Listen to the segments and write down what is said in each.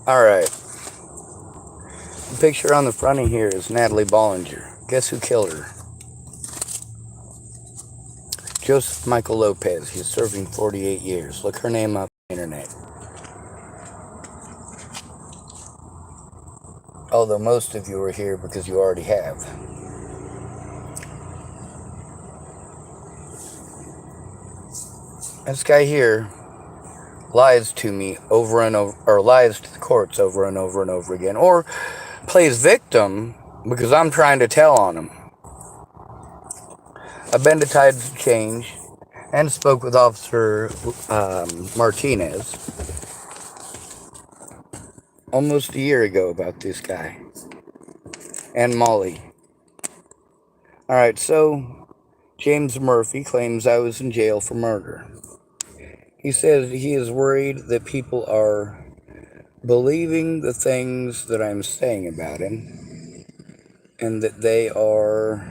Alright. The picture on the front of here is Natalie Bollinger. Guess who killed her? Joseph Michael Lopez. He's serving 48 years. Look her name up on the internet. Although most of you are here because you already have. This guy here lies to me over and over, or lies to the courts over and over and over again, or plays victim because I'm trying to tell on him. I've been to Tides of Change and spoke with Officer Martinez almost a year ago about this guy and Molly. Alright, so James Murphy claims I was in jail for murder. He says he is worried that people are believing the things that I'm saying about him and that they are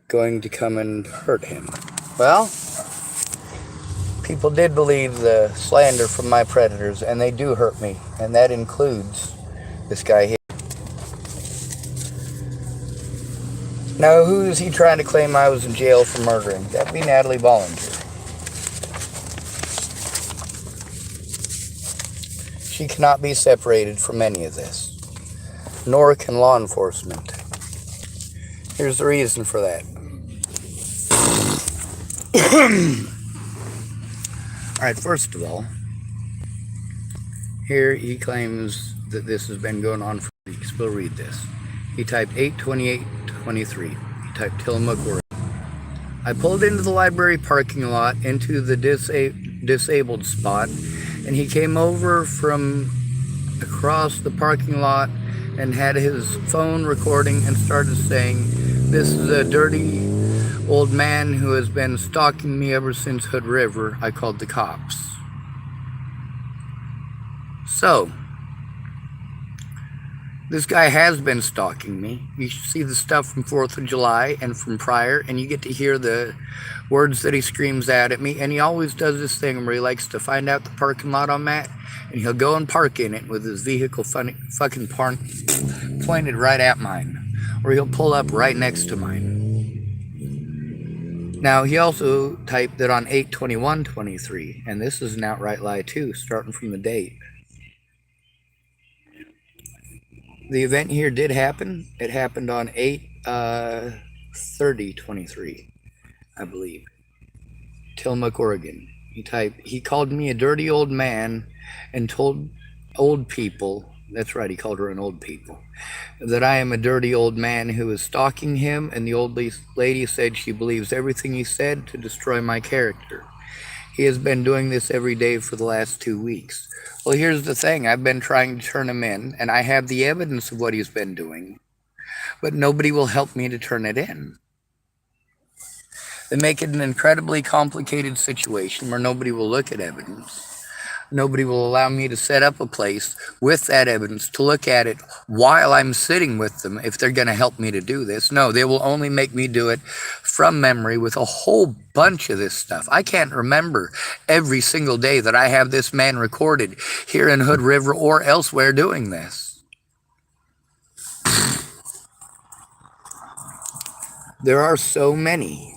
going to come and hurt him. Well, people did believe the slander from my predators, and they do hurt me, and that includes this guy here. Now, who is he trying to claim I was in jail for murdering? That'd be Natalie Bollinger. She cannot be separated from any of this, nor can law enforcement. Here's the reason for that. Alright, first of all, here he claims that this has been going on for weeks. We'll read this. He typed 8/28/23. He typed Tillamookkk, Oregon. I pulled into the library parking lot into the disabled spot, and he came over from across the parking lot and had his phone recording and started saying, "This is a dirty old man who has been stalking me ever since Hood River. I called the cops." So, this guy has been stalking me. You see the stuff from 4th of July and from prior, and you get to hear the words that he screams out at me. And he always does this thing where he likes to find out the parking lot I'm at, and he'll go and park in it with his vehicle fucking pointed right at mine. Or he'll pull up right next to mine. Now, he also typed that on 8/21/23, and this is an outright lie too, starting from the date. The event here did happen. It happened on 8/30/23, I believe. Tillamookkk, Oregon. He called me a dirty old man and told old people, that's right, he called her an old people, that I am a dirty old man who is stalking him, and the old lady said she believes everything he said to destroy my character. He has been doing this every day for the last 2 weeks. Well, here's the thing. I've been trying to turn him in, and I have the evidence of what he's been doing, but nobody will help me to turn it in. They make it an incredibly complicated situation where nobody will look at evidence. Nobody will allow me to set up a place with that evidence to look at it while I'm sitting with them if they're going to help me to do this. No, they will only make me do it from memory with a whole bunch of this stuff. I can't remember every single day that I have this man recorded here in Hood River or elsewhere doing this. There are so many.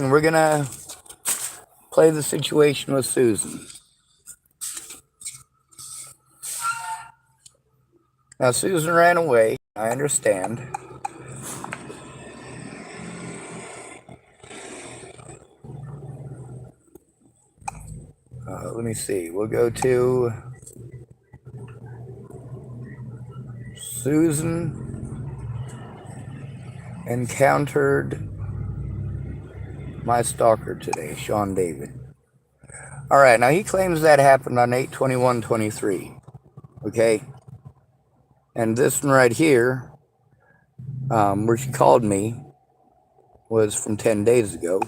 We're gonna play the situation with Susan. Now, Susan ran away. I understand. Let me see. We'll go to Susan encountered my stalker today, Sean David. All right, now he claims that happened on 8/21/23. Okay, and this one right here, where she called me, was from 10 days ago.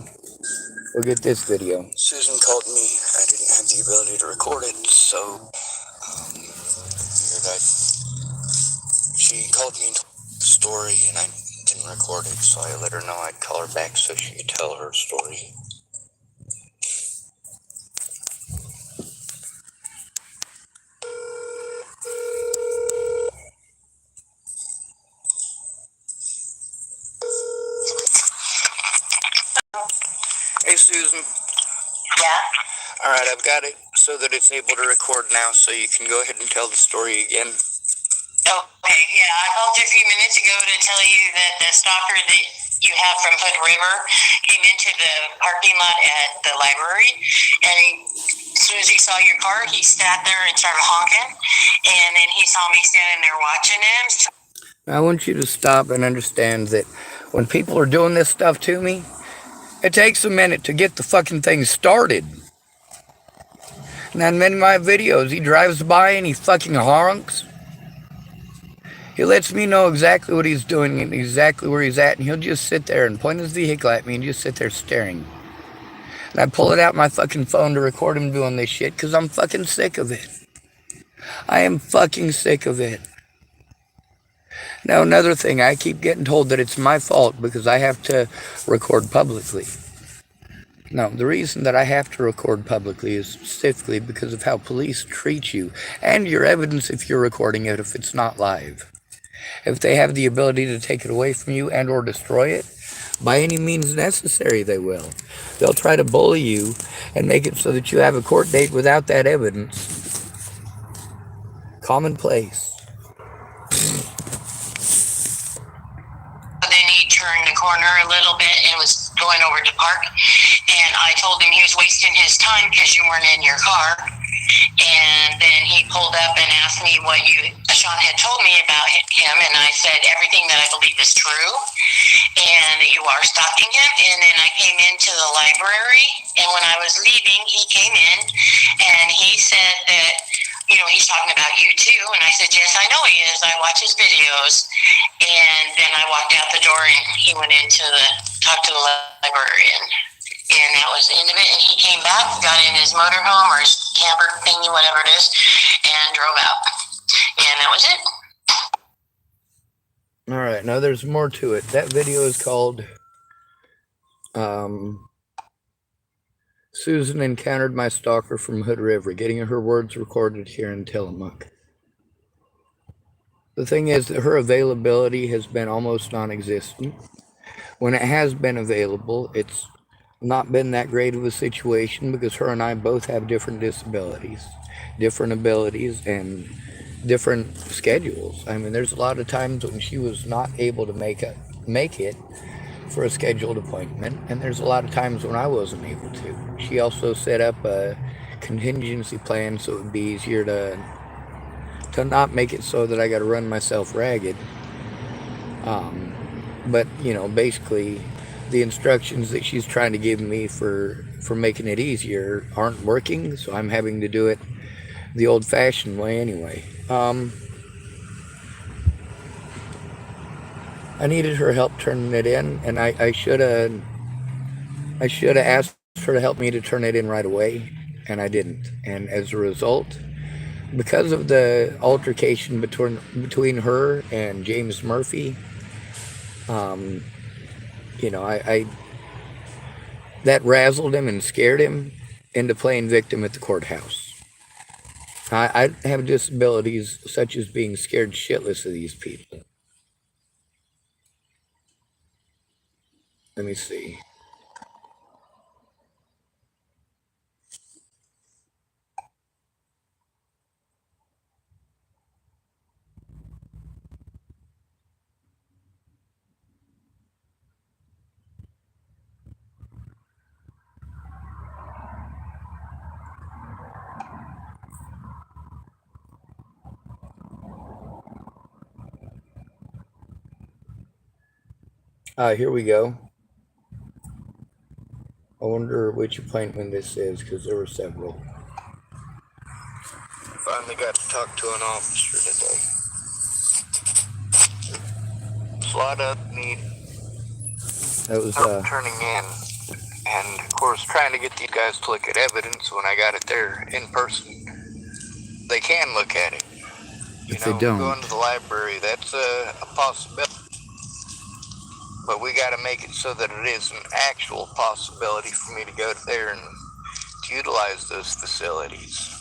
We'll get this video. Susan called me. I didn't have the ability to record it, so she called me and told the story, and I didn't recorded, so I let her know I'd call her back so she could tell her story. Hey, Susan. Yeah? Alright, I've got it so that it's able to record now, so you can go ahead and tell the story again. Okay, yeah, I called you a few minutes ago to tell you that the stalker that you have from Hood River came into the parking lot at the library, and as soon as he saw your car, he sat there and started honking, and then he saw me standing there watching him. So I want you to stop and understand that when people are doing this stuff to me, it takes a minute to get the fucking thing started. Now, in many of my videos, he drives by and he fucking honks. He lets me know exactly what he's doing and exactly where he's at, and he'll just sit there and point his vehicle at me and just sit there staring. And I pull it out my fucking phone to record him doing this shit because I'm fucking sick of it. I am fucking sick of it. Now, another thing, I keep getting told that it's my fault because I have to record publicly. No, the reason that I have to record publicly is specifically because of how police treat you and your evidence if you're recording it if it's not live. If they have the ability to take it away from you and or destroy it, by any means necessary they will. They'll try to bully you and make it so that you have a court date without that evidence. Commonplace. then he turned the corner a little bit and was going over to park, and I told him he was wasting his time because you weren't in your car. And then he pulled up and asked me what Sean had told me about him, and I said everything that I believe is true, and that you are stalking him. And then I came into the library, and when I was leaving, he came in, and he said that, he's talking about you too. And I said, yes, I know he is. I watch his videos. And then I walked out the door, and he went into talk to the librarian. And that was the end of it. And he came back, got in his motorhome or his camper thingy, whatever it is, and drove out. And that was it. All right, now there's more to it. That video is called Susan Encountered My Stalker from Hood River, getting her words recorded here in Tillamookkk. The thing is that her availability has been almost non-existent. When it has been available, it's not been that great of a situation because her and I both have different disabilities, different abilities, and different schedules. I mean, there's a lot of times when she was not able to make it for a scheduled appointment, and there's a lot of times when I wasn't able to. She also set up a contingency plan so it would be easier to not make it so that I got to run myself ragged. But basically the instructions that she's trying to give me for making it easier aren't working, so I'm having to do it the old-fashioned way anyway. I needed her help turning it in, and I should have asked her to help me to turn it in right away, and I didn't. And as a result, because of the altercation between her and James Murphy, that razzled him and scared him into playing victim at the courthouse. I have disabilities such as being scared shitless of these people. Let me see. Here we go. I wonder which appointment this is because there were several. Finally got to talk to an officer today. There's a lot of need. That was turning in, and of course trying to get these guys to look at evidence when I got it there in person. They can look at it. If they don't, going to the library, that's a possibility. But we got to make it so that it is an actual possibility for me to go there and to utilize those facilities.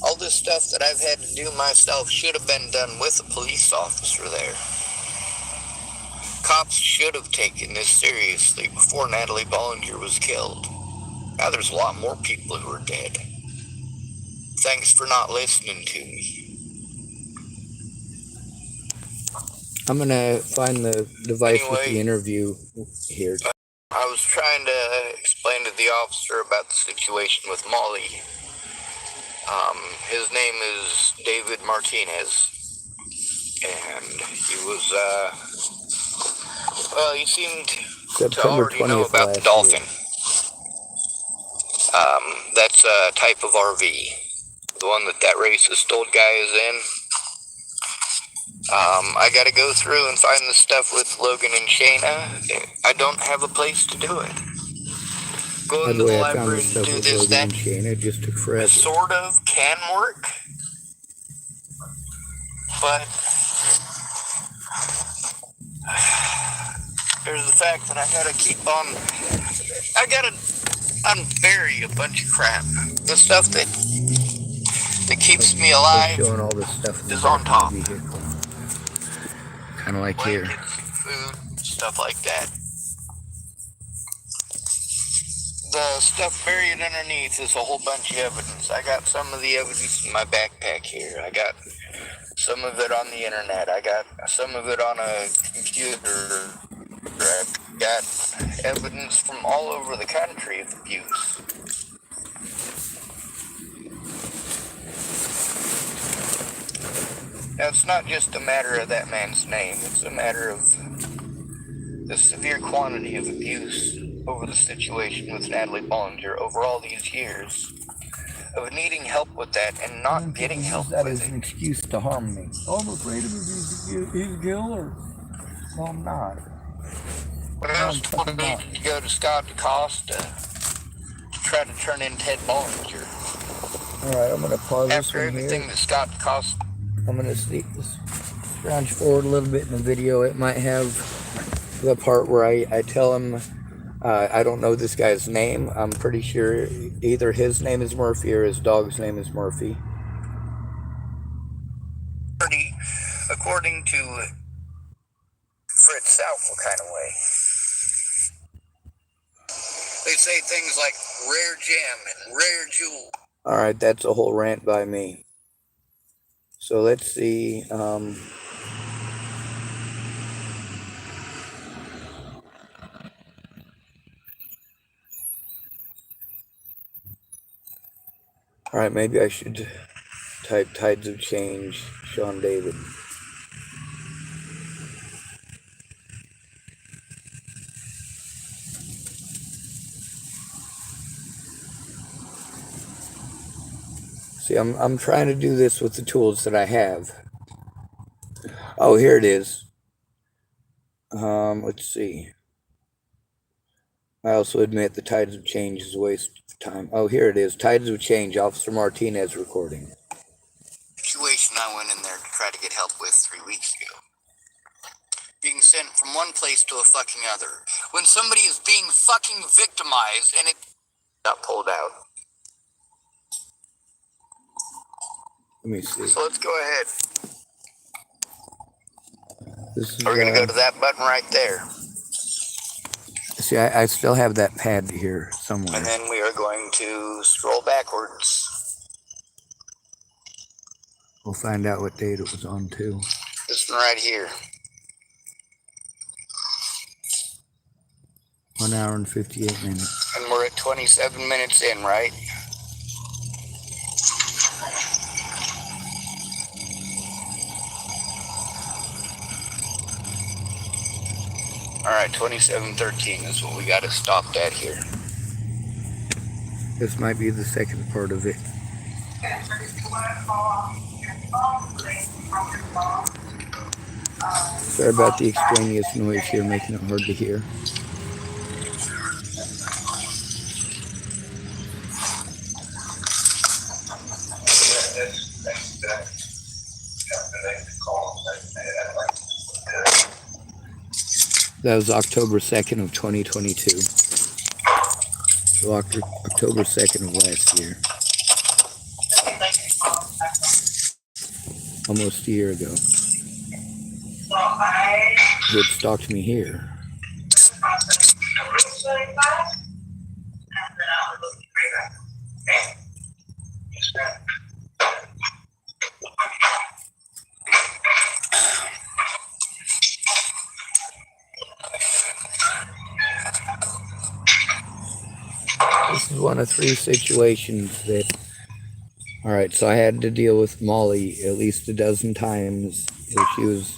All this stuff that I've had to do myself should have been done with a police officer there. Cops should have taken this seriously before Natalie Bollinger was killed. Now there's a lot more people who are dead. Thanks for not listening to me. I'm going to find the device with the interview here. I was trying to explain to the officer about the situation with Molly. His name is David Martinez. And he was, well, he seemed to already know about the Dolphin. That's a type of RV. The one that racist old guy is in. I gotta go through and find the stuff with Logan and Shayna. I don't have a place to do it. Going to the library to do this, that just took forever. Sort of can work, but there's the fact that I gotta unbury a bunch of crap. The stuff that keeps me alive is on top. Kind of like here. Food, stuff like that. The stuff buried underneath is a whole bunch of evidence. I got some of the evidence in my backpack here. I got some of it on the internet. I got some of it on a computer. I got evidence from all over the country of abuse. Now, it's not just a matter of that man's name. It's a matter of the severe quantity of abuse over the situation with Natalie Bollinger over all these years of needing help with that and not getting help with it. That is an excuse to harm me. Oh, I'm afraid of his guilt, or no, I'm not. But I was told to go to Scott DeCosta to try to turn in Ted Bollinger. All right, I'm going to pause after everything that Scott DeCosta. I'm going to scrounge forward a little bit in the video. It might have the part where I tell him I don't know this guy's name. I'm pretty sure either his name is Murphy or his dog's name is Murphy. According to Fritz South, what kind of way? They say things like rare gem and rare jewel. All right, that's a whole rant by me. So let's see. All right, maybe I should type Tides of Change, Sean David. See, I'm trying to do this with the tools that I have. Oh, here it is. Let's see. I also admit the Tides of Change is a waste of time. Oh, here it is. Tides of Change, Officer Martinez recording. Situation I went in there to try to get help with 3 weeks ago. Being sent from one place to a fucking other. When somebody is being fucking victimized and it got pulled out. Let me see. So let's go ahead. We're going to go to that button right there. See, I still have that pad here somewhere. And then we are going to scroll backwards. We'll find out what date it was on, too. This one right here. 1 hour and 58 minutes. And we're at 27 minutes in, right? All right, 27:13 is what we got it stopped at here. This might be the second part of it. Sorry about the extraneous noise here, making it hard to hear. That was October 2nd of 2022. So October 2nd of last year. Almost a year ago. Who had stalked me here. This is one of three situations that, all right, so I had to deal with Molly at least a dozen times. She was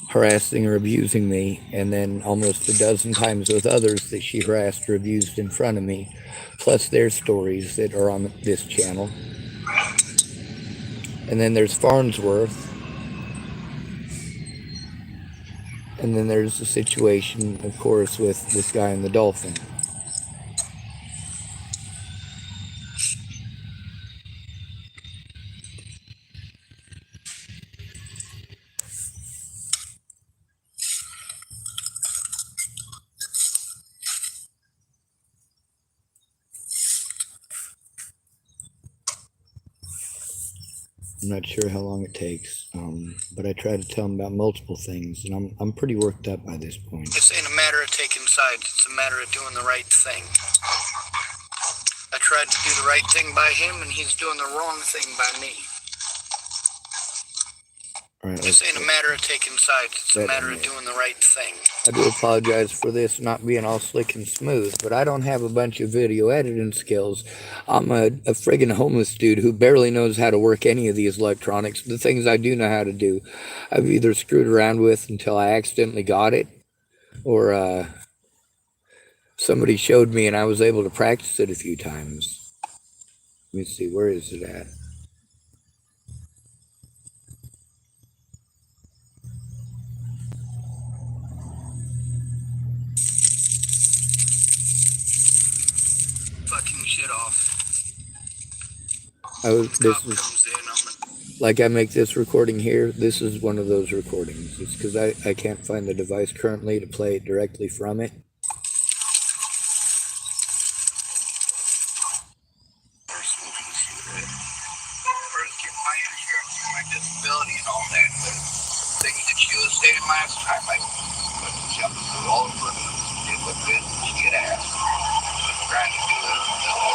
harassing or abusing me, and then almost a dozen times with others that she harassed or abused in front of me, plus their stories that are on this channel. And then there's Farnsworth. And then there's the situation, of course, with this guy and the dolphin. I'm not sure how long it takes, but I try to tell them about multiple things, and I'm pretty worked up by this point. This ain't a matter of taking sides. It's a matter of doing the right thing. I tried to do the right thing by him, and he's doing the wrong thing by me. All right, this ain't a matter of taking sides. It's a matter of doing the right thing. I do apologize for this not being all slick and smooth, but I don't have a bunch of video editing skills. I'm a friggin' homeless dude who barely knows how to work any of these electronics. The things I do know how to do, I've either screwed around with until I accidentally got it, or somebody showed me and I was able to practice it a few times. Let me see, where is it at? Fucking shit off. Like I make this recording here, this is one of those recordings. It's because I can't find the device currently to play it directly from it. First get my insurance and my disability and all that. The things that she was saying last time, I was jumping through all the hoops. Did what good she had asked. Was trying to do it.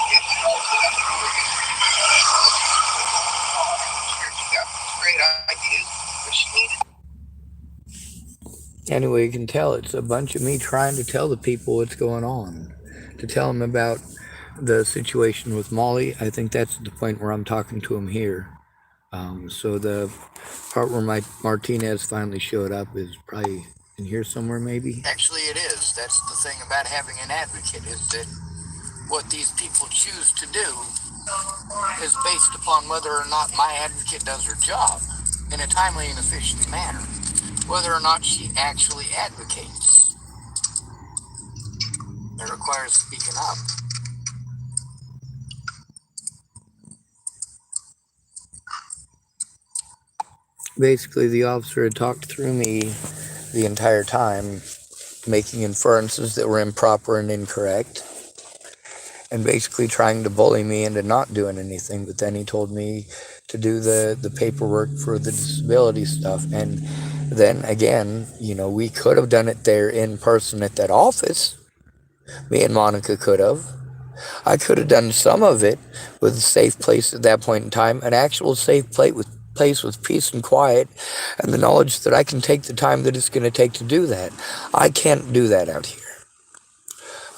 Getting all set up and over. She got great ideas, but she needed. Anyway, you can tell it's a bunch of me trying to tell the people what's going on, to tell them about the situation with Molly. I think that's the point where I'm talking to him here. So the part where Martinez finally showed up is probably in here somewhere, maybe. Actually, it is. That's the thing about having an advocate, is that what these people choose to do is based upon whether or not my advocate does her job in a timely and efficient manner, whether or not she actually advocates. It requires speaking up. Basically, the officer had talked through me the entire time, making inferences that were improper and incorrect, and basically trying to bully me into not doing anything. But then he told me to do the paperwork for the disability stuff. And then again, we could have done it there in person at that office. Me and Monica could have. I could have done some of it with a safe place at that point in time, an actual safe place with peace and quiet, and the knowledge that I can take the time that it's going to take to do that. I can't do that out here.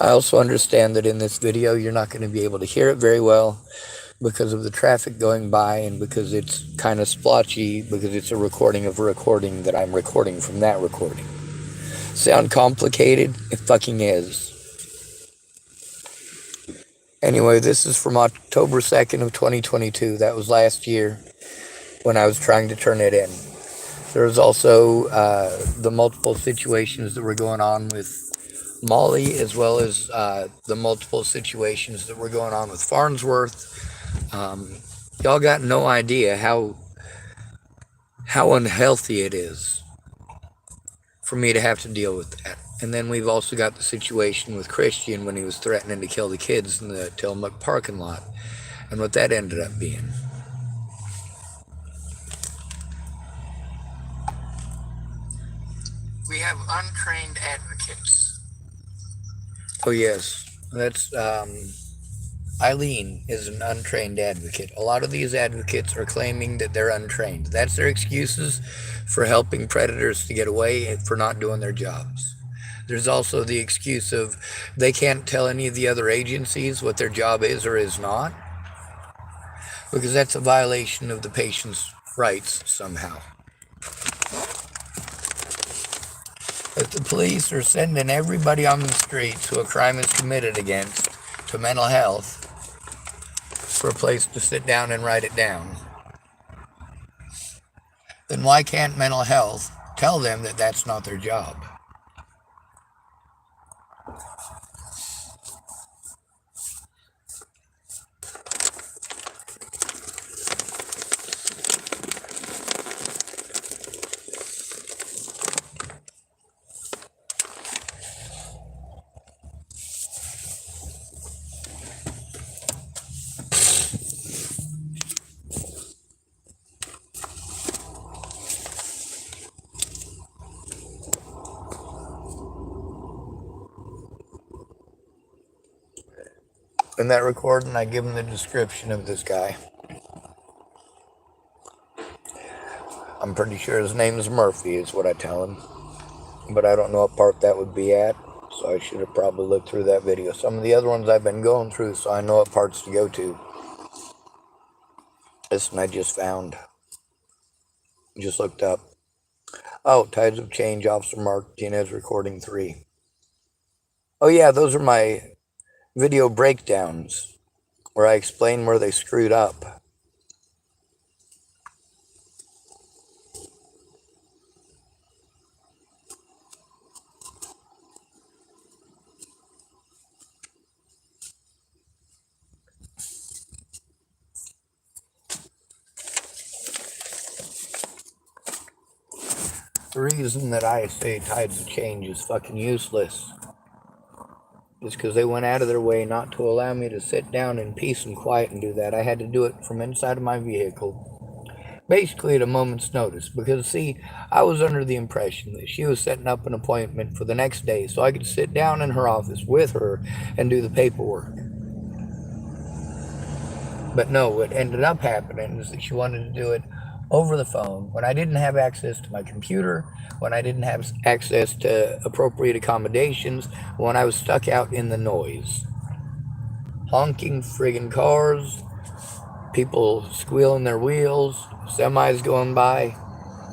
I also understand that in this video you're not going to be able to hear it very well because of the traffic going by, and because it's kind of splotchy, because it's a recording of a recording that I'm recording from that recording. Sound complicated? It fucking is. Anyway, this is from October 2nd of 2022. That was last year when I was trying to turn it in. There was also the multiple situations that were going on with Molly, as well as the multiple situations that were going on with Farnsworth. Y'all got no idea how unhealthy it is for me to have to deal with that. And then we've also got the situation with Christian when he was threatening to kill the kids in the Tillamookkk parking lot, and what that ended up being. We have untrained advocates. Oh yes, that's Eileen is an untrained advocate. A lot of these advocates are claiming that they're untrained. That's their excuses for helping predators to get away and for not doing their jobs. There's also the excuse of they can't tell any of the other agencies what their job is or is not, because that's a violation of the patient's rights somehow. If the police are sending everybody on the streets who a crime is committed against to mental health for a place to sit down and write it down, then why can't mental health tell them that that's not their job? In that recording, I give him the description of this guy. I'm pretty sure his name is Murphy, is what I tell him. But I don't know what part that would be at, so I should have probably looked through that video. Some of the other ones I've been going through, so I know what parts to go to. This one I just found. Just looked up. Oh, Tides of Change, Officer Martinez, recording 3. Oh yeah, those are my video breakdowns where I explain where they screwed up. The reason that I say Tides of Change is fucking useless is because they went out of their way not to allow me to sit down in peace and quiet and do that. I had to do it from inside of my vehicle, basically at a moment's notice, because see, I was under the impression that she was setting up an appointment for the next day so I could sit down in her office with her and do the paperwork. But no, what ended up happening is that she wanted to do it over the phone when I didn't have access to my computer, when I didn't have access to appropriate accommodations, when I was stuck out in the noise. Honking friggin' cars, people squealing their wheels, semis going by.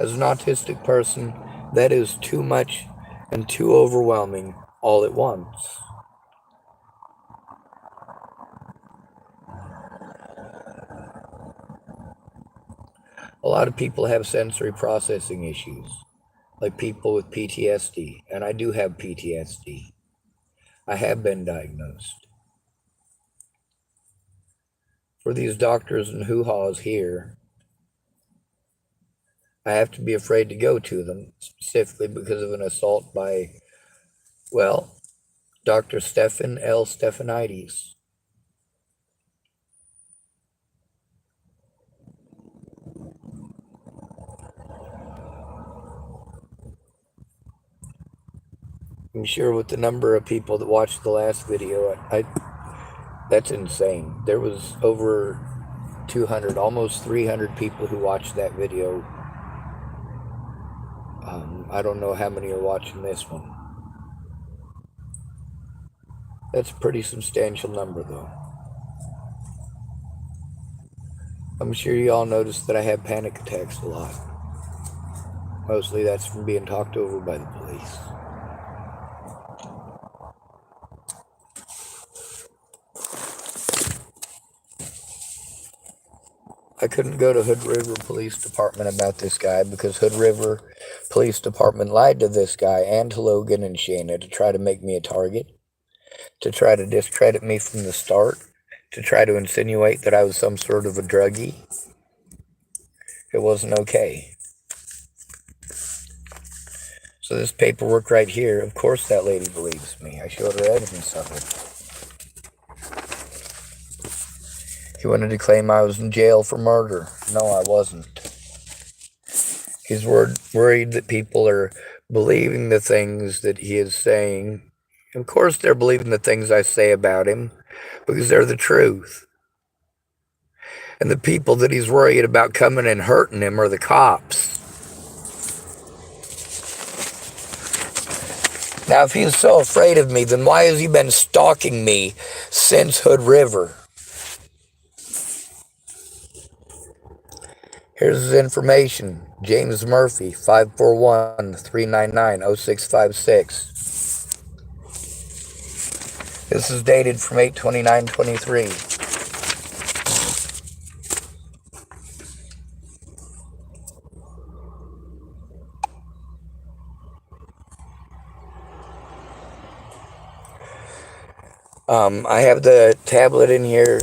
As an autistic person, that is too much and too overwhelming all at once. A lot of people have sensory processing issues, like people with PTSD, and I do have PTSD. I have been diagnosed. For these doctors and hoo-haws here, I have to be afraid to go to them, specifically because of an assault by, well, Dr. Stephan L. Stephanides. I'm sure with the number of people that watched the last video, that's insane. There was over 200, almost 300 people who watched that video. I don't know how many are watching this one. That's a pretty substantial number, though. I'm sure you all noticed that I have panic attacks a lot. Mostly that's from being talked over by the police. I couldn't go to Hood River Police Department about this guy because Hood River Police Department lied to this guy and to Logan and Shayna to try to make me a target, to try to discredit me from the start, to try to insinuate that I was some sort of a druggie. It wasn't okay. So this paperwork right here, of course that lady believes me. I showed her evidence of it. He wanted to claim I was in jail for murder. No, I wasn't. He's worried that people are believing the things that he is saying. Of course they're believing the things I say about him because they're the truth. And the people that he's worried about coming and hurting him are the cops. Now, if he's so afraid of me, then why has he been stalking me since Hood River? Here's his information. James Murphy, 541-399-0656. This is dated from 8/29/23. I have the tablet in here.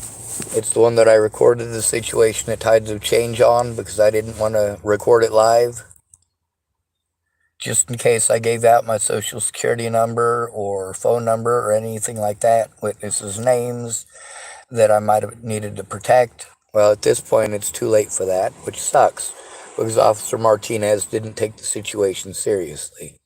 It's the one that I recorded the situation at Tides of Change on because I didn't want to record it live. Just in case I gave out my social security number or phone number or anything like that, witnesses' names that I might have needed to protect. Well, at this point, it's too late for that, which sucks because Officer Martinez didn't take the situation seriously.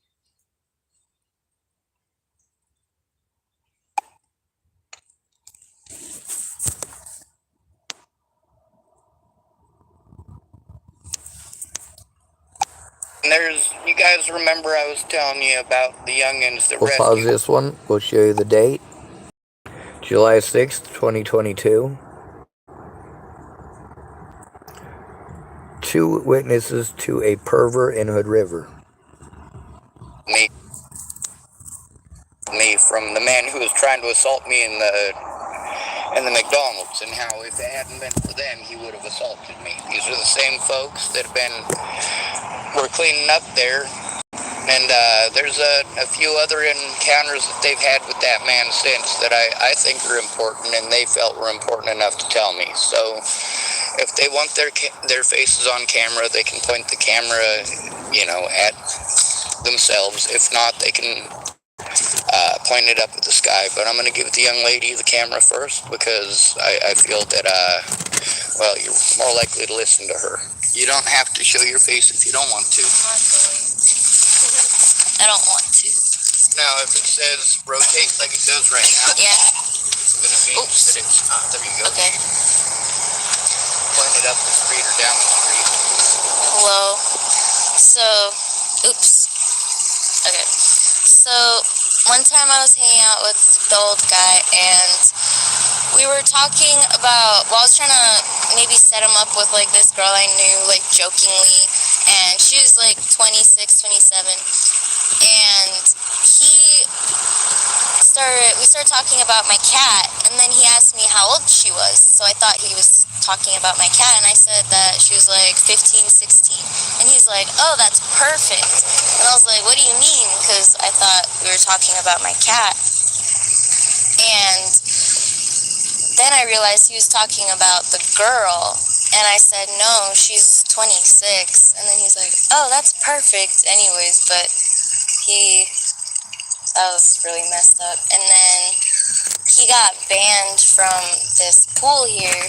You guys remember I was telling you about the youngins that rescued. We'll pause this one. We'll show you the date. July 6th, 2022. 2 witnesses to a pervert in Hood River. Me from the man who was trying to assault me in the McDonald's, and how if it hadn't been for them, he would have assaulted me. These are the same folks that were cleaning up there, and there's a few other encounters that they've had with that man since that I think are important, and they felt were important enough to tell me. So if they want their faces on camera, they can point the camera, at themselves. If not, they can point it up at the sky. But I'm going to give the young lady the camera first because I feel that, you're more likely to listen to her. You don't have to show your face if you don't want to. I don't want to. Now, if it says rotate like it does right now, yeah, I'm going to change that it's there you go. Okay. Point it up the street or down the street. Hello. So, oops. Okay. So, one time I was hanging out with the old guy, and we were talking about, I was trying to maybe set him up with, this girl I knew, jokingly, and she was, 26, 27, and we started talking about my cat, and then he asked me how old she was, so I thought he was talking about my cat, and I said that she was 15, 16, and he's like, oh, that's perfect, and I was like, what do you mean, because I thought we were talking about my cat, and then I realized he was talking about the girl, and I said, no, she's 26, and then he's like, oh, that's perfect, anyways, but that was really messed up. And then he got banned from this pool here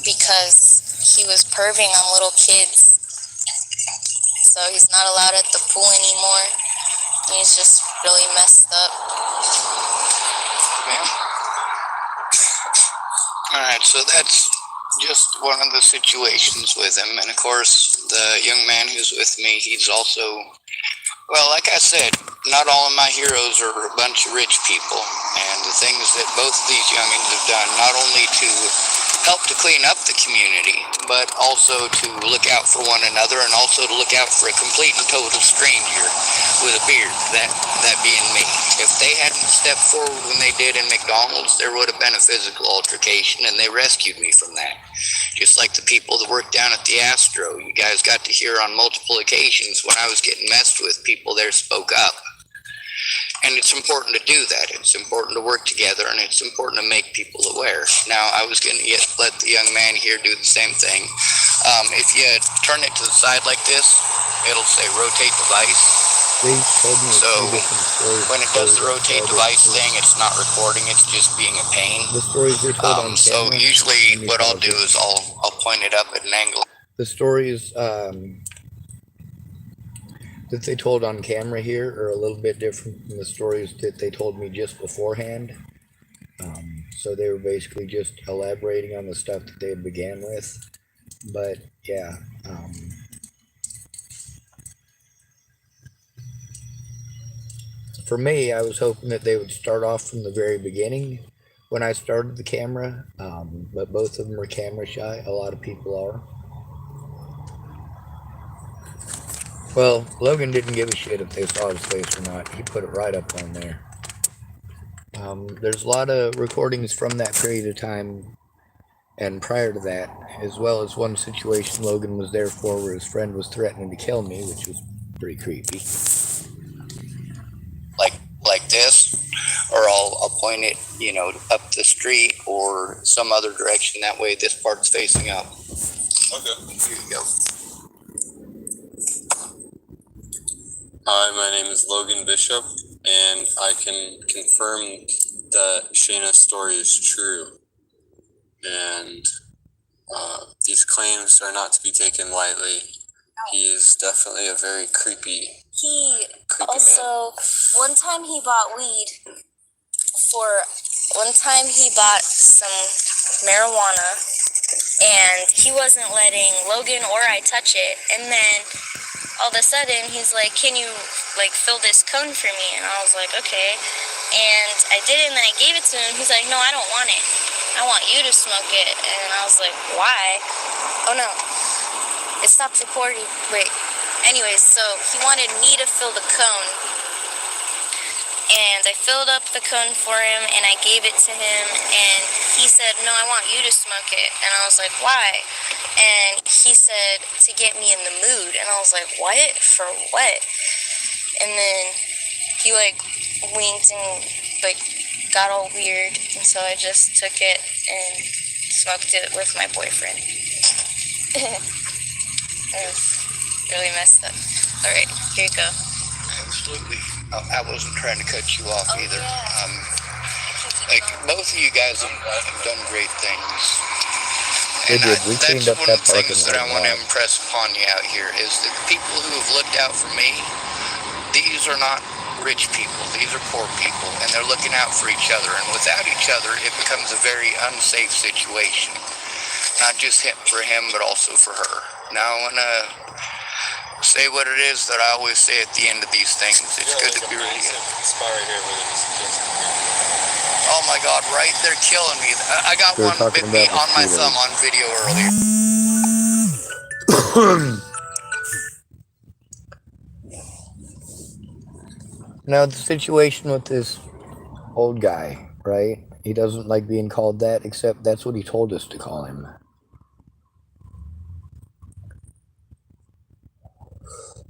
because he was perving on little kids. So he's not allowed at the pool anymore. And he's just really messed up. Alright, so that's just one of the situations with him. And of course, the young man who's with me, he's also, well, like I said, not all of my heroes are a bunch of rich people. And the things that both of these youngins have done, not only to help to clean up the community, but also to look out for one another, and also to look out for a complete and total stranger with a beard, that being me. If they hadn't stepped forward when they did in McDonald's, there would have been a physical altercation, and they rescued me from that. Just like the people that worked down at the Astro. You guys got to hear on multiple occasions when I was getting messed with, people there spoke up. And it's important to do that. It's important to work together, and it's important to make people aware. Now, I was going to let the young man here do the same thing. If you turn it to the side like this, it'll say rotate device. They told me So a few different stories. when it does the rotate device thing, it's not recording, it's just being a pain. The stories they're told on So camera. usually what I'll do is I'll point it up at an angle. The stories that they told on camera here are a little bit different from the stories that they told me just beforehand. So they were basically just elaborating on the stuff that they had began with. But yeah, for me, I was hoping that they would start off from the very beginning when I started the camera. But both of them are camera shy. A lot of people are. Well, Logan didn't give a shit if they saw his face or not. He put it right up on there. There's a lot of recordings from that period of time and prior to that, as well as one situation Logan was there for where his friend was threatening to kill me, which was pretty creepy. Like this, or I'll point it, up the street or some other direction. That way this part's facing up. Okay. Here you go. Hi, my name is Logan Bishop, and I can confirm that Shayna's story is true. And these claims are not to be taken lightly. He is definitely a very creepy Also, man. one time he bought some marijuana, and he wasn't letting Logan or I touch it. And then all of a sudden, he's like, "Can you fill this cone for me?" And I was like, "Okay." And I did it, and then I gave it to him. He's like, "No, I don't want it. I want you to smoke it." And I was like, "Why?" Oh no, it stopped recording. Wait. Anyways, so he wanted me to fill the cone, and I filled up the cone for him, and I gave it to him, and he said, "No, I want you to smoke it." And I was like, "Why?" And he said, "To get me in the mood." And I was like, "What? For what?" And then he winked and got all weird, and so I just took it and smoked it with my boyfriend. It was really messed up. All right, here you go. Absolutely. I wasn't trying to cut you off either. Yeah. Both of you guys have done great things. They And did. We cleaned up that's one that of the things parking that I lot. want to impress upon you out here is that the people who have looked out for me, these are not rich people. These are poor people, and they're looking out for each other. And without each other, it becomes a very unsafe situation. Not just for him, but also for her. Now I want to say what it is that I always say at the end of these things. It's good to be really good. Oh my God, right? They're killing me. I got one bit me on my thumb on video earlier. Now, the situation with this old guy, right? He doesn't like being called that, except that's what he told us to call him.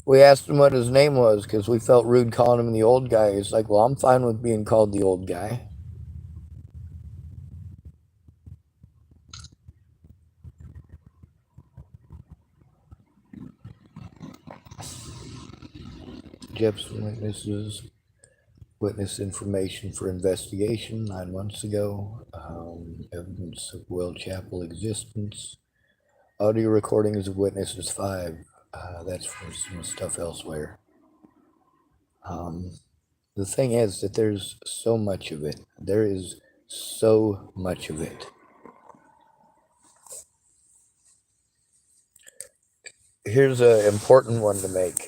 We asked him what his name was because we felt rude calling him the old guy. He's like, "Well, I'm fine with being called the old guy." Jepson witness information for investigation 9 months ago. Evidence of Will Chapel existence. Audio recordings of witnesses 5. That's from some stuff elsewhere. The thing is that there's so much of it. There is so much of it. Here's an important one to make.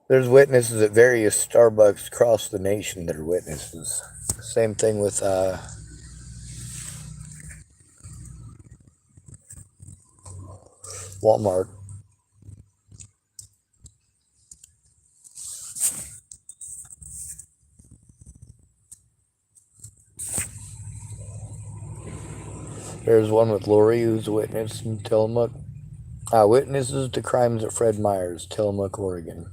There's witnesses at various Starbucks across the nation that are witnesses. Same thing with Walmart. There's one with Lori, who's a witness in Tillamookkk. Witnesses to crimes at Fred Meyer's, Tillamookkk, Oregon.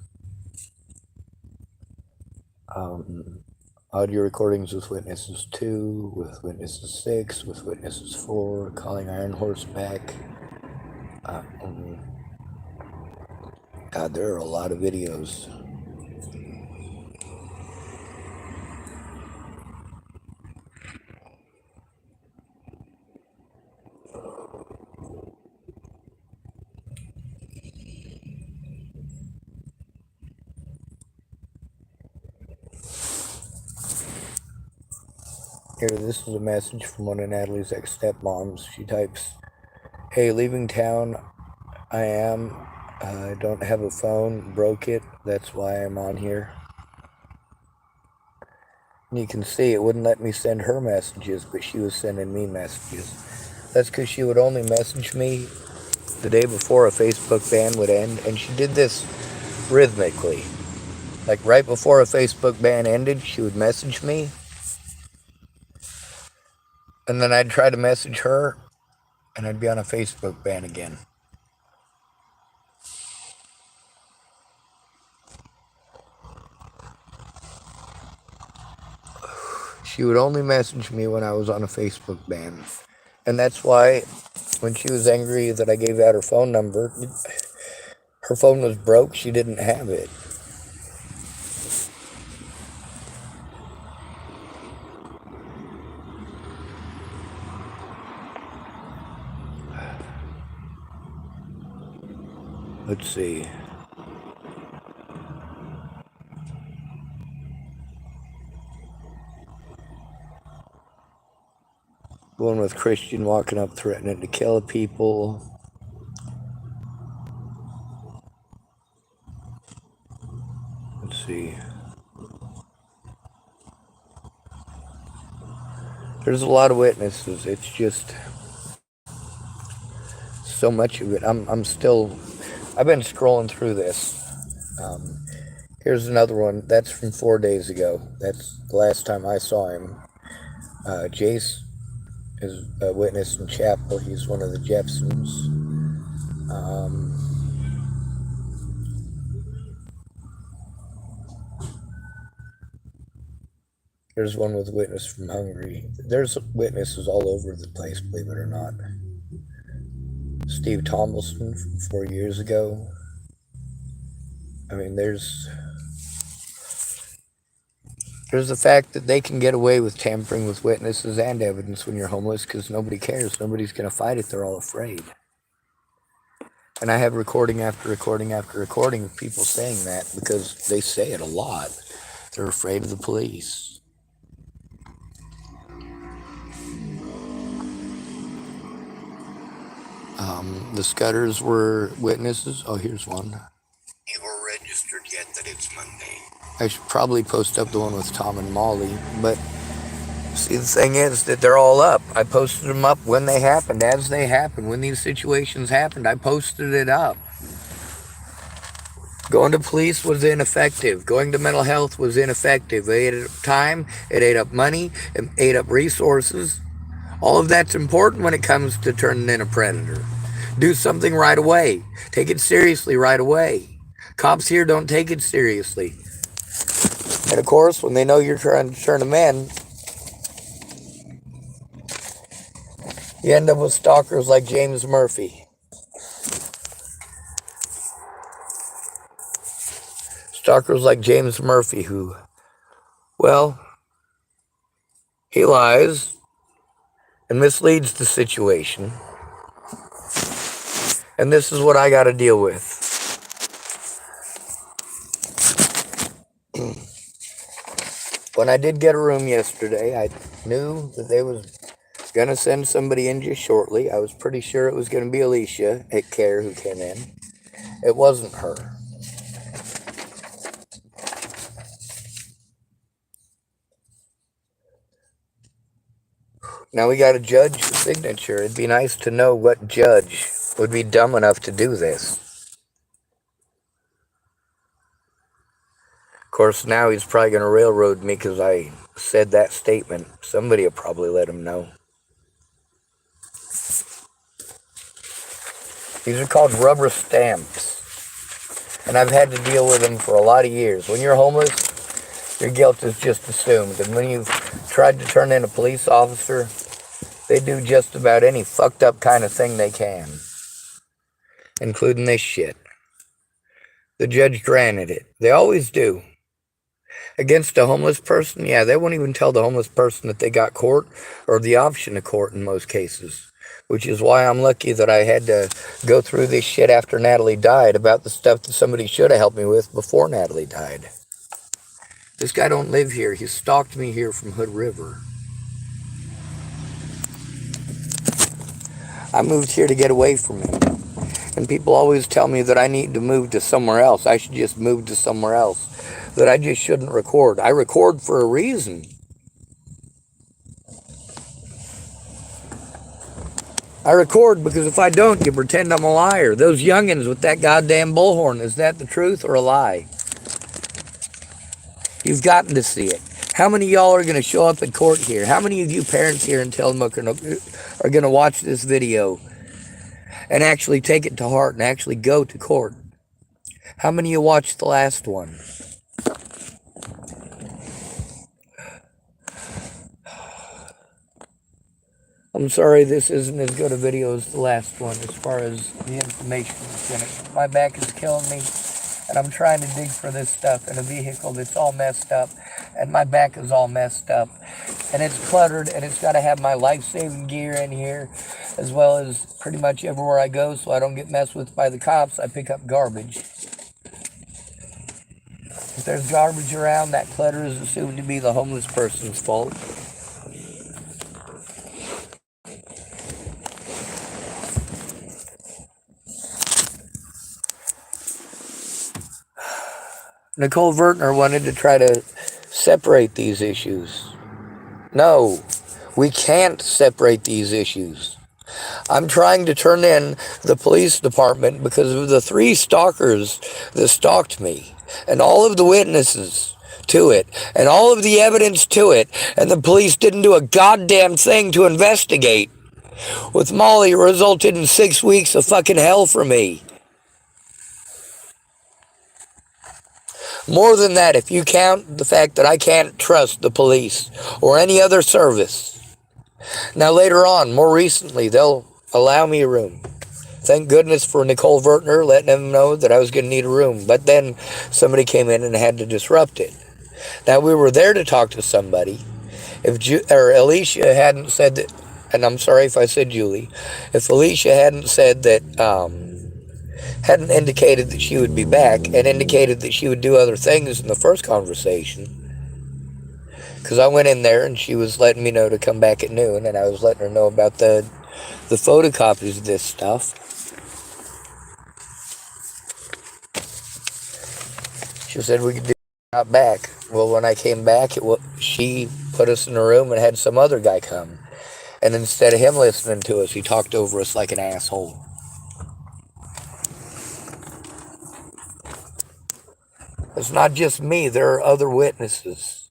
Audio recordings with witnesses 2, with witnesses 6, with witnesses 4, calling Iron Horse back. God, there are a lot of videos. Here, this is a message from one of Natalie's ex-stepmoms. She types, "Hey, leaving town. I am. I don't have a phone. Broke it. That's why I'm on here." And you can see it wouldn't let me send her messages, but she was sending me messages. That's because she would only message me the day before a Facebook ban would end, and she did this rhythmically. Like right before a Facebook ban ended, she would message me, and then I'd try to message her, and I'd be on a Facebook ban again. She would only message me when I was on a Facebook ban. And that's why when she was angry that I gave out her phone number, her phone was broke. She didn't have it. Let's see. One with Christian walking up threatening to kill people. Let's see. There's a lot of witnesses. It's just so much of it. I've been scrolling through this. Here's another one. That's from 4 days ago. That's the last time I saw him. Jace is a witness in chapel. He's one of the Jepsons. There's one with witness from Hungary. There's witnesses all over the place, believe it or not. Steve Tomlinson from 4 years ago. I mean, there's the fact that they can get away with tampering with witnesses and evidence when you're homeless because nobody cares. Nobody's going to fight it. They're all afraid. And I have recording after recording after recording of people saying that because they say it a lot. They're afraid of the police. The Scudders were witnesses. Oh, here's one. Or registered yet that it's Monday. I should probably post up the one with Tom and Molly, but see, the thing is that they're all up. I posted them up when they happened, as they happened. When these situations happened, I posted it up. Going to police was ineffective. Going to mental health was ineffective. It ate up time, it ate up money, it ate up resources. All of that's important when it comes to turning in a predator. Do something right away. Take it seriously right away. Cops here don't take it seriously. And of course, when they know you're trying to turn them in, you end up with stalkers like James Murphy. Stalkers like James Murphy who, well, he lies and misleads the situation. And this is what I got to deal with. When I did get a room yesterday, I knew that they was going to send somebody in just shortly. I was pretty sure it was going to be Alicia at Care who came in. It wasn't her. Now we got to judge the signature. It'd be nice to know what judge would be dumb enough to do this. Of course, now he's probably going to railroad me because I said that statement. Somebody will probably let him know. These are called rubber stamps. And I've had to deal with them for a lot of years. When you're homeless, your guilt is just assumed. And when you've tried to turn in a police officer, they do just about any fucked up kind of thing they can. Including this shit. The judge granted it. They always do. Against a homeless person, yeah, they won't even tell the homeless person that they got court or the option of court in most cases. Which is why I'm lucky that I had to go through this shit after Natalie died about the stuff that somebody should have helped me with before Natalie died. This guy don't live here. He stalked me here from Hood River. I moved here to get away from him. And people always tell me that I need to move to somewhere else. I should just move to somewhere else. That I just shouldn't record. I record for a reason. I record because if I don't, you pretend I'm a liar. Those youngins with that goddamn bullhorn, is that the truth or a lie? You've gotten to see it. How many of y'all are going to show up at court here? How many of you parents here in Tillamookkk are going to watch this video and actually take it to heart and actually go to court? How many of you watched the last one? I'm sorry this isn't as good a video as the last one as far as the information that's in it. My back is killing me, and I'm trying to dig for this stuff in a vehicle that's all messed up, and my back is all messed up, and it's cluttered, and it's got to have my life-saving gear in here, as well as pretty much everywhere I go so I don't get messed with by the cops. I pick up garbage. If there's garbage around, that clutter is assumed to be the homeless person's fault. Nicole Vertner wanted to try to separate these issues. No, we can't separate these issues. I'm trying to turn in the police department because of the 3 stalkers that stalked me and all of the witnesses to it and all of the evidence to it, and the police didn't do a goddamn thing to investigate. With Molly, it resulted in 6 weeks of fucking hell for me. More than that, if you count the fact that I can't trust the police or any other service. Now later on, more recently, they'll allow me a room. Thank goodness for Nicole Vertner letting them know that I was going to need a room. But then somebody came in and had to disrupt it. Now we were there to talk to somebody. If Alicia hadn't said that, and I'm sorry if I said Julie, if Alicia hadn't said that, hadn't indicated that she would be back and indicated that she would do other things in the first conversation. Because I went in there and she was letting me know to come back at noon, and I was letting her know about the photocopies of this stuff. She said we could do not back. Well, when I came back, she put us in a room and had some other guy come. And instead of him listening to us, he talked over us like an asshole. It's not just me. There are other witnesses.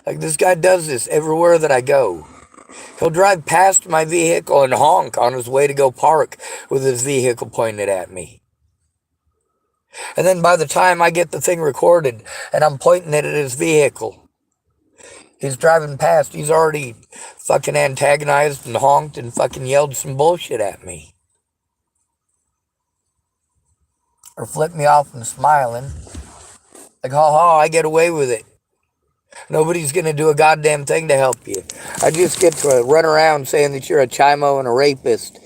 Like, this guy does this everywhere that I go. He'll drive past my vehicle and honk on his way to go park with his vehicle pointed at me. And then by the time I get the thing recorded and I'm pointing it at his vehicle, he's driving past. He's already fucking antagonized and honked and fucking yelled some bullshit at me. Or flipped me off and smiling. Like, ha ha, I get away with it. Nobody's going to do a goddamn thing to help you. I just get to run around saying that you're a chimo and a rapist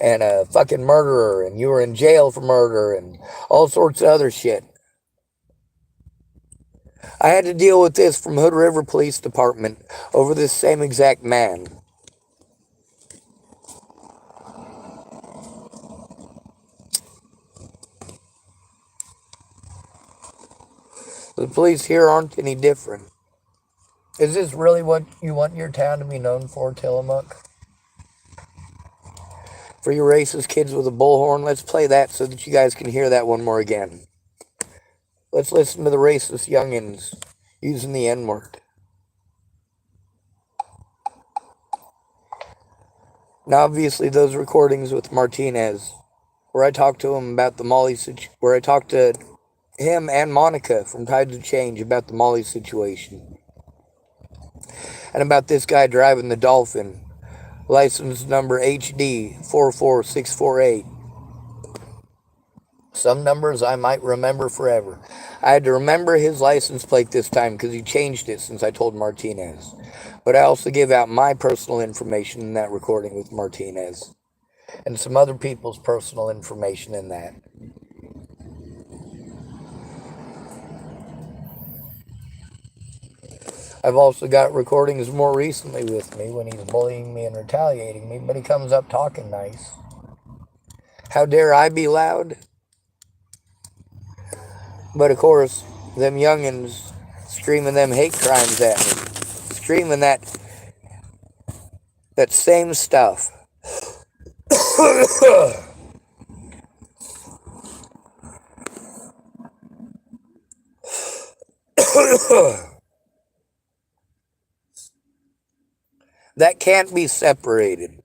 and a fucking murderer and you were in jail for murder and all sorts of other shit. I had to deal with this from Hood River Police Department over this same exact man. The police here aren't any different. Is this really what you want your town to be known for, Tillamookkk? For you racist kids with a bullhorn, let's play that so that you guys can hear that one more again. Let's listen to the racist youngins using the N-word. Now, obviously, those recordings with Martinez, where I talked to him about the Molly situation, where I talked to him and Monica from Tides of Change about the Molly situation. And about this guy driving the Dolphin, license number HD 44648. Some numbers I might remember forever. I had to remember his license plate this time because he changed it since I told Martinez. But I also gave out my personal information in that recording with Martinez, and some other people's personal information in that. I've also got recordings more recently with me when he's bullying me and retaliating me, but he comes up talking nice. How dare I be loud? But of course, them youngins screaming them hate crimes at me, screaming that same stuff. That can't be separated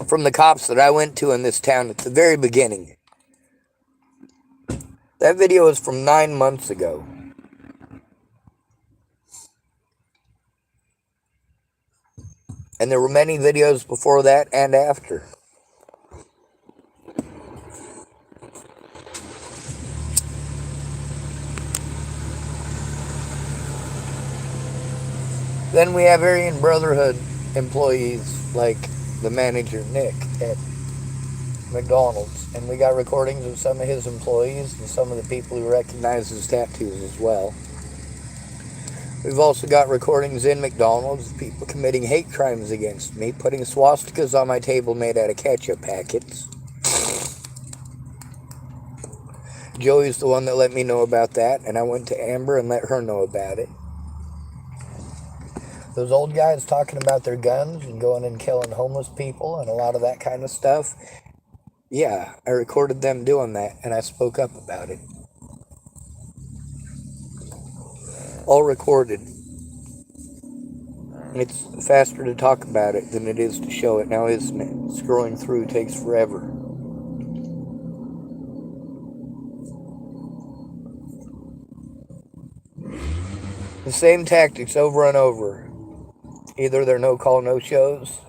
from the cops that I went to in this town at the very beginning. That video is from 9 months ago. And there were many videos before that and after. Then we have Aryan Brotherhood employees like the manager, Nick, at McDonald's. And we got recordings of some of his employees and some of the people who recognize his tattoos as well. We've also got recordings in McDonald's of people committing hate crimes against me, putting swastikas on my table made out of ketchup packets. Joey's the one that let me know about that, and I went to Amber and let her know about it. Those old guys talking about their guns and going and killing homeless people and a lot of that kind of stuff. Yeah, I recorded them doing that, and I spoke up about it. All recorded. It's faster to talk about it than it is to show it now, isn't it? Scrolling through takes forever. The same tactics over and over. Either they're no-call, no-shows,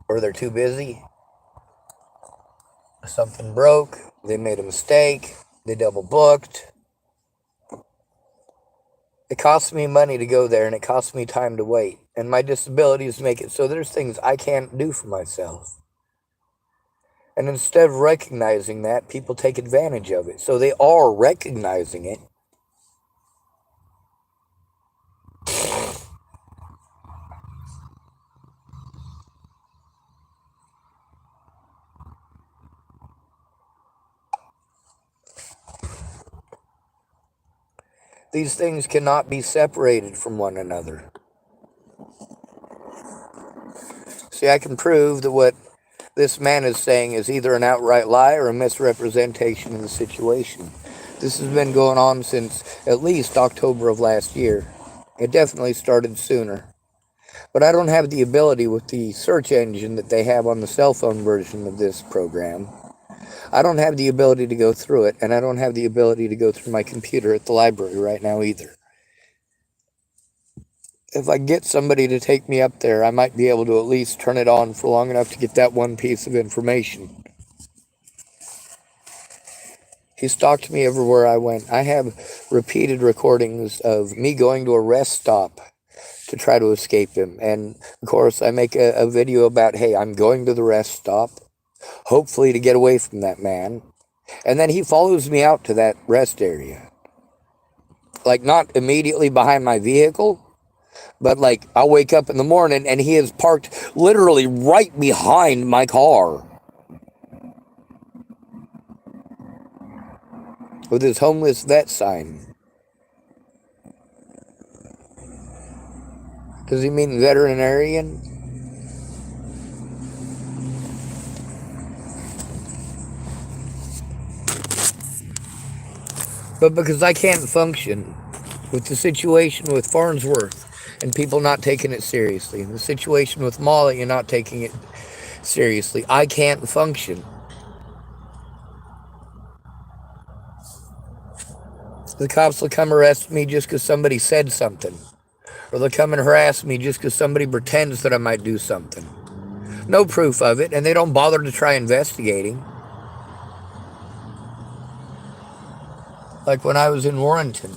or they're too busy. Something broke. They made a mistake. They double booked. It costs me money to go there, and it costs me time to wait. And my disabilities make it so there's things I can't do for myself. And instead of recognizing that, people take advantage of it. So they are recognizing it. These things cannot be separated from one another. See, I can prove that what this man is saying is either an outright lie or a misrepresentation of the situation. This has been going on since at least October of last year. It definitely started sooner. But I don't have the ability with the search engine that they have on the cell phone version of this program. I don't have the ability to go through it, and I don't have the ability to go through my computer at the library right now either. If I get somebody to take me up there, I might be able to at least turn it on for long enough to get that one piece of information. He stalked me everywhere I went. I have repeated recordings of me going to a rest stop to try to escape him. And, of course, I make a video about, hey, I'm going to the rest stop, hopefully to get away from that man. And then he follows me out to that rest area. Like, not immediately behind my vehicle, but, like, I'll wake up in the morning and he is parked literally right behind my car with his homeless vet sign. Does he mean veterinarian? But because I can't function with the situation with Farnsworth and people not taking it seriously, and the situation with Molly and not taking it seriously, I can't function. The cops will come arrest me just because somebody said something. Or they'll come and harass me just because somebody pretends that I might do something. No proof of it, and they don't bother to try investigating. Like when I was in Warrenton,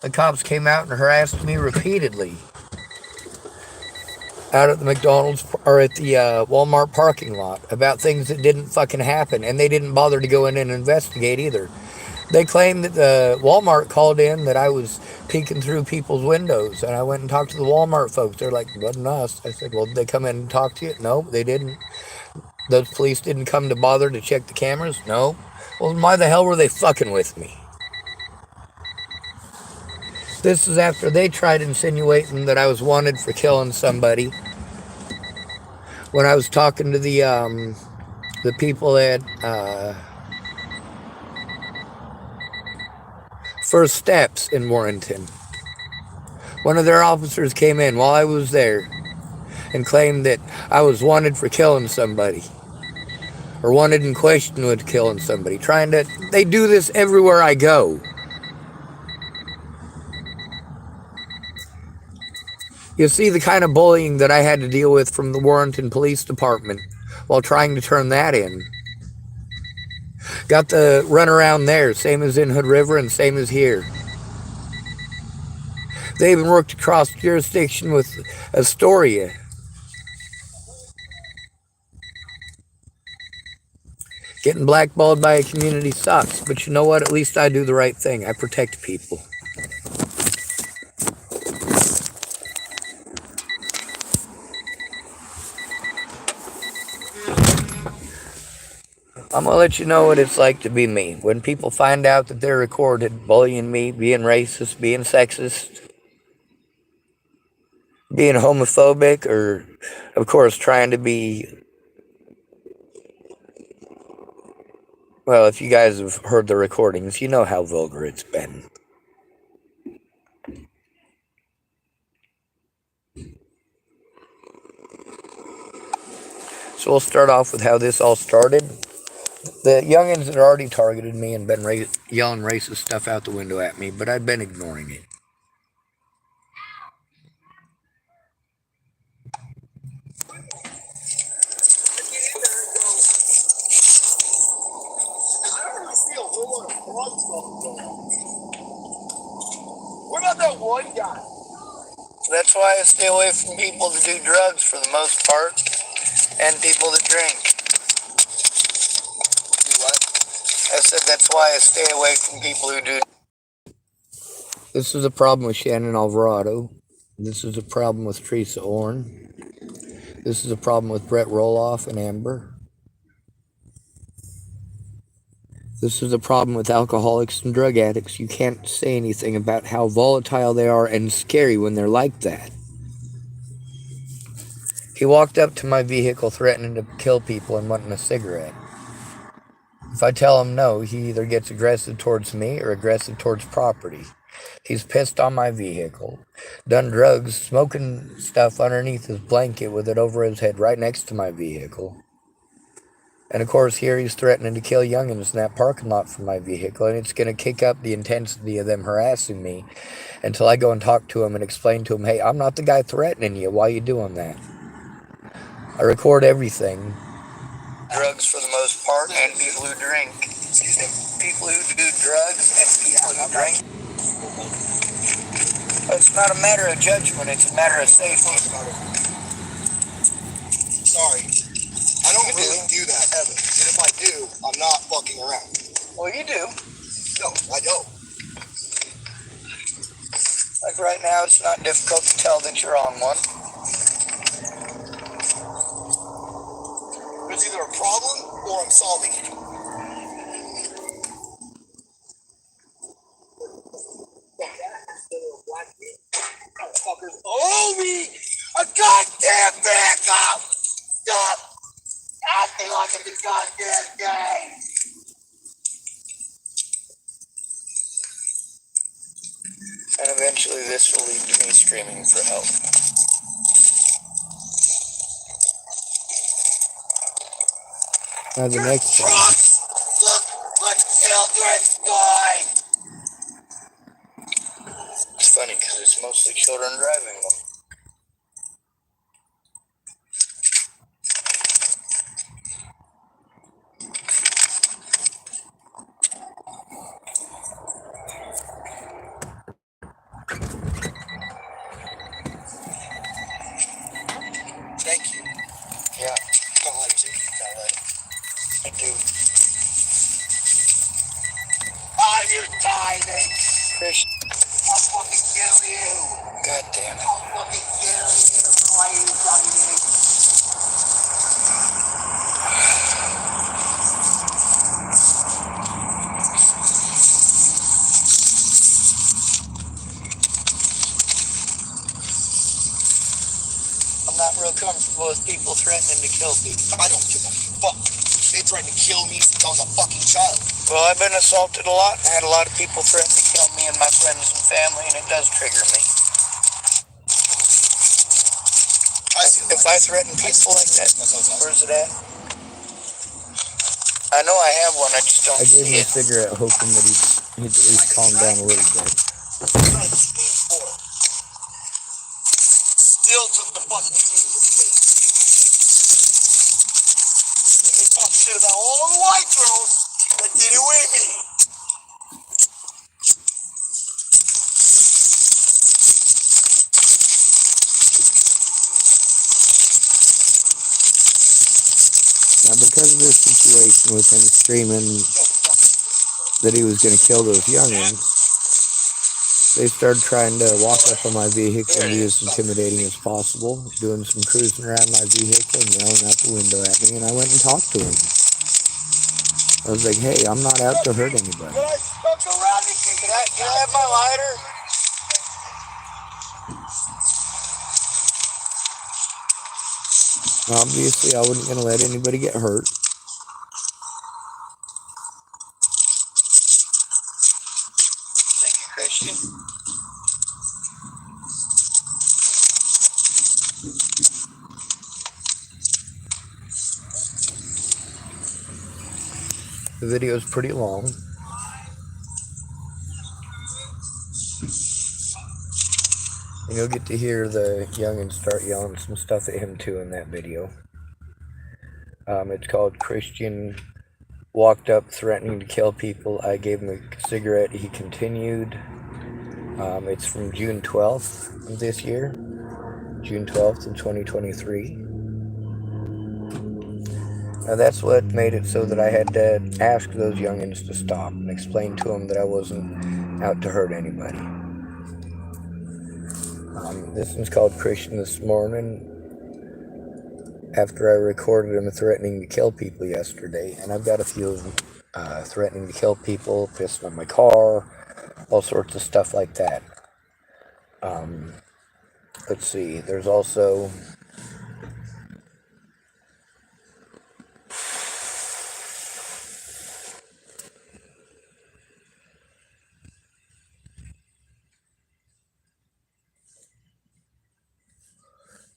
the cops came out and harassed me repeatedly out at the McDonald's or at the Walmart parking lot about things that didn't fucking happen, and they didn't bother to go in and investigate either. They claimed that the Walmart called in that I was peeking through people's windows, and I went and talked to the Walmart folks. They're like, wasn't us. I said, well, did they come in and talk to you? No, they didn't. Those police didn't come to bother to check the cameras? No. Well, why the hell were they fucking with me? This is after they tried insinuating that I was wanted for killing somebody. When I was talking to the people at First Steps in Warrenton, one of their officers came in while I was there and claimed that I was wanted for killing somebody, or wanted in question with killing somebody. They do this everywhere I go. You see the kind of bullying that I had to deal with from the Warrenton Police Department while trying to turn that in. Got the runaround there, same as in Hood River and same as here. They even worked across jurisdiction with Astoria. Getting blackballed by a community sucks, but you know what? At least I do the right thing. I protect people. I'm going to let you know what it's like to be me. When people find out that they're recorded bullying me, being racist, being sexist, being homophobic, or, of course, trying to be... Well, if you guys have heard the recordings, you know how vulgar it's been. So we'll start off with how this all started. The youngins had already targeted me and been yelling racist stuff out the window at me, but I'd been ignoring it. What about that one guy? That's why I stay away from people that do drugs for the most part, and people that drink. Do what? I said that's why I stay away from people who do. This is a problem with Shannon Alvarado. This is a problem with Teresa Orn. This is a problem with Brett Roloff and Amber. This is a problem with alcoholics and drug addicts. You can't say anything about how volatile they are and scary when they're like that. He walked up to my vehicle threatening to kill people and wanting a cigarette. If I tell him no, he either gets aggressive towards me or aggressive towards property. He's pissed on my vehicle, done drugs, smoking stuff underneath his blanket with it over his head right next to my vehicle. And of course here he's threatening to kill youngins in that parking lot for my vehicle, and it's going to kick up the intensity of them harassing me until I go and talk to him and explain to him, hey, I'm not the guy threatening you. Why are you doing that? I record everything. Drugs for the most part, and people who drink. Excuse me. People who do drugs and people who drink. It's not a matter of judgment, it's a matter of safety. Sorry. I don't really do that ever. And if I do, I'm not fucking around. Well, you do. No, I don't. Like right now, it's not difficult to tell that you're on one. It's either a problem or I'm solving it. Motherfuckers owe me a goddamn backup! Stop acting like it's a goddamn game! And eventually this will lead to me screaming for help. Now the next one. Trucks! Look what children's toys! It's funny because it's mostly children driving them. dude. Ah, you're tithing. Christian. I'll fucking kill you. God damn it. I'll fucking kill you. Why are you tithing? I'm not real comfortable with people threatening to kill people. I don't give a fuck. They tried to kill me since I was a fucking child. Well, I've been assaulted a lot and had a lot of people threaten to kill me and my friends and family, and it does trigger me. If I threaten people like that, where's it at? I know I have one, I just don't I gave see him a it. cigarette, hoping that he'd at least calm down a little bit. Still took the fucking thing to face. And they talk shit about all the white girls that did it with me. Now, because of this situation with him screaming that he was going to kill those youngins, they started trying to walk up on my vehicle and be as intimidating as possible, doing some cruising around my vehicle and yelling out the window at me, and I went and talked to him. I was like, hey, I'm not out to hurt anybody. Can I stuck around and can I have my lighter? Obviously, I wasn't going to let anybody get hurt. Thank you, Christian. The video is pretty long. And you'll get to hear the youngins start yelling some stuff at him too in that video. It's called Christian Walked Up Threatening to Kill People. I gave him a cigarette. He continued. It's from June 12th of this year. June 12th of 2023. Now that's what made it so that I had to ask those youngins to stop and explain to them that I wasn't out to hurt anybody. This one's called Christian This Morning, after I recorded him threatening to kill people yesterday, and I've got a few of them threatening to kill people, pissing on my car, all sorts of stuff like that. Let's see, there's also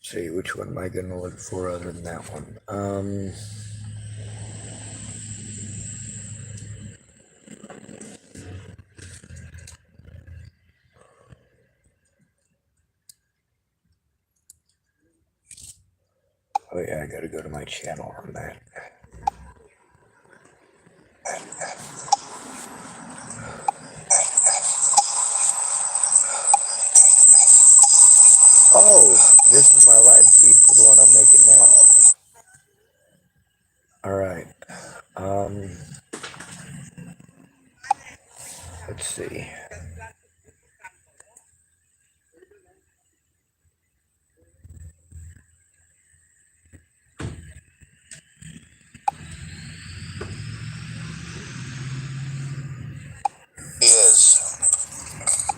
see, which one am I going to look for other than that one? Oh yeah, I got to go to my channel on that. Oh, this is my live feed for the one I'm making now. Alright. Let's see.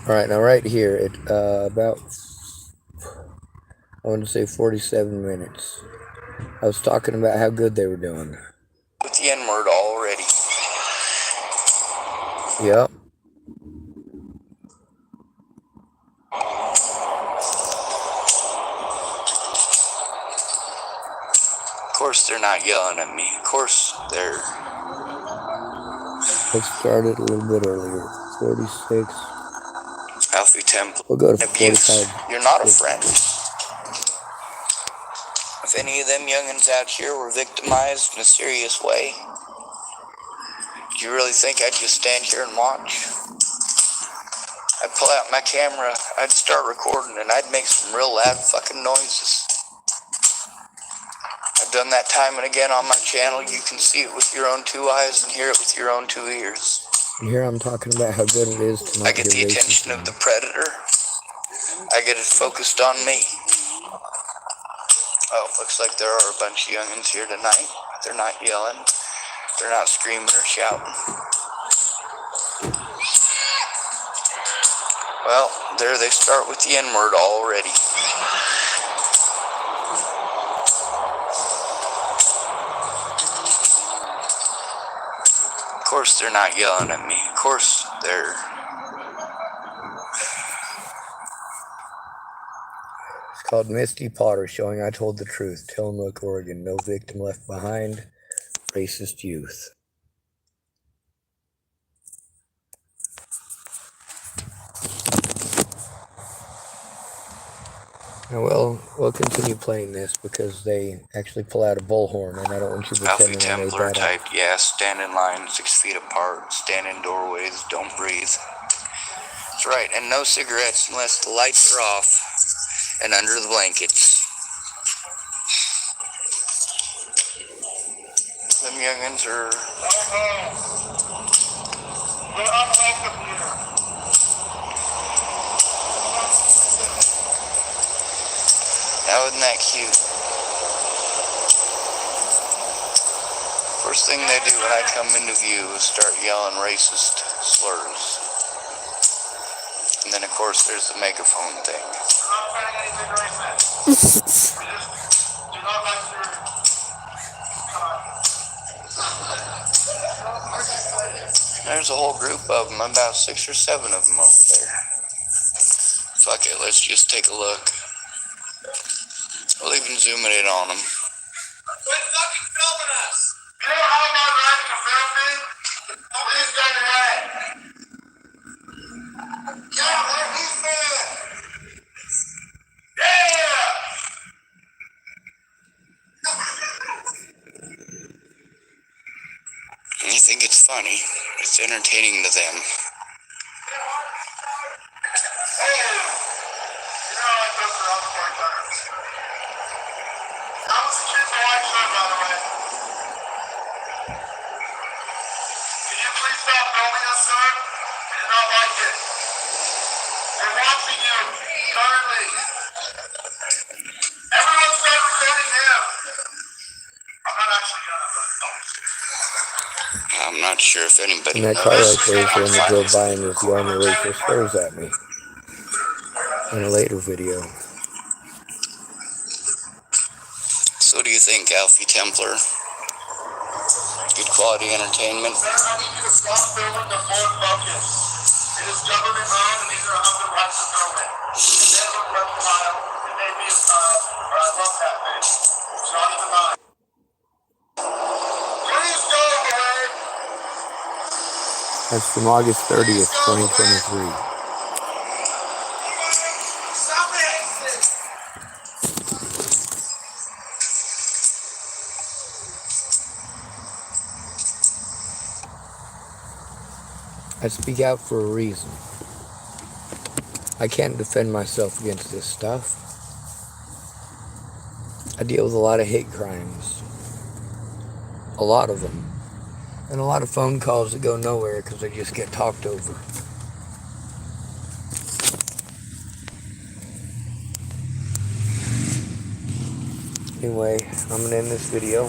Alright, now right here, at about, I want to say 47 minutes, I was talking about how good they were doing. With the N-word already. Yep. Of course they're not yelling at me. Of course they're... Let's start it a little bit earlier. 46. Alfie Temple. We'll go to Abuse. 45. You're not a friend. If any of them youngins out here were victimized in a serious way, do you really think I'd just stand here and watch? I'd pull out my camera, I'd start recording, and I'd make some real loud fucking noises. I'd done that time and again on my channel. You can see it with your own two eyes and hear it with your own two ears. And here I'm talking about how good it is to not get the attention of the predator. I get it focused on me. Oh, looks like there are a bunch of youngins here tonight. They're not yelling. They're not screaming or shouting. Well, there they start with the N-word already. Of course they're not yelling at me. Of course they're... It's called Misty Potter, showing I told the truth. Tillamookkk, Oregon. No victim left behind. Racist youth. Now, we'll continue playing this because they actually pull out a bullhorn, and I don't want you pretending I made that up. Templar typed, yes, stand in line 6 feet apart, stand in doorways, don't breathe. That's right, and no cigarettes unless the lights are off and under the blankets. Them youngins are... Now, isn't that cute? First thing they do when I come into view is start yelling racist slurs. And then, of course, there's the megaphone thing. There's a whole group of them, about 6 or 7 of them over there. Fuck it, let's just take a look. We'll even zoom it in on them. Quit fucking filming us! You know how I'm not riding to film me? Please turn away. Yeah, let me film. Yeah! And you think it's funny. It's entertaining to them. Hey! You know I took her out 4 times. How was the kid's white shirt, by the way? Can you please stop filming us, sir? We did not like it. We're watching you, currently. Everyone start recording him. I'm not actually gonna, but don't. I'm not sure if anybody knows. And that car right there is the one that drove by and was yelling the racist slurs at me. In a later video. So what do you think, Alfie Templar? Good quality entertainment? Sir, I need you to stop filming the Ford Focus. It is government owned and these are have the rights to film it. It may look reptile, it may be love that thing. It's not even mine. Please go away. That's from August 30th, 2023. I speak out for a reason. I can't defend myself against this stuff. I deal with a lot of hate crimes. A lot of them. And a lot of phone calls that go nowhere because they just get talked over. Anyway, I'm going to end this video.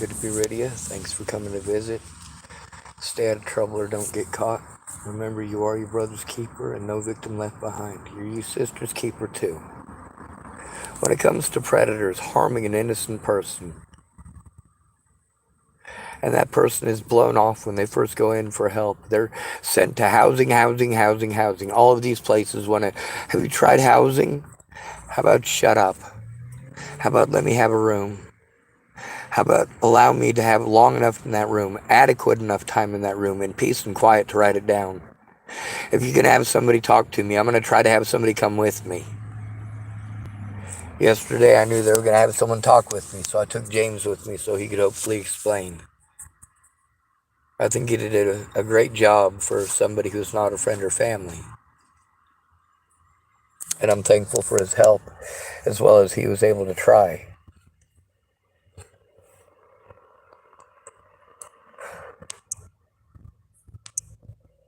Good to be rid of you. Thanks for coming to visit. Stay out of trouble or don't get caught. Remember, you are your brother's keeper and no victim left behind. You're your sister's keeper too. When it comes to predators harming an innocent person, and that person is blown off when they first go in for help, they're sent to housing. All of these places want to, have you tried housing? How about shut up? How about let me have a room? How about allow me to have long enough in that room, adequate enough time in that room, in peace and quiet to write it down? If you can have somebody talk to me, I'm going to try to have somebody come with me. Yesterday, I knew they were going to have someone talk with me, so I took James with me so he could hopefully explain. I think he did a great job for somebody who's not a friend or family. And I'm thankful for his help, as well as he was able to try.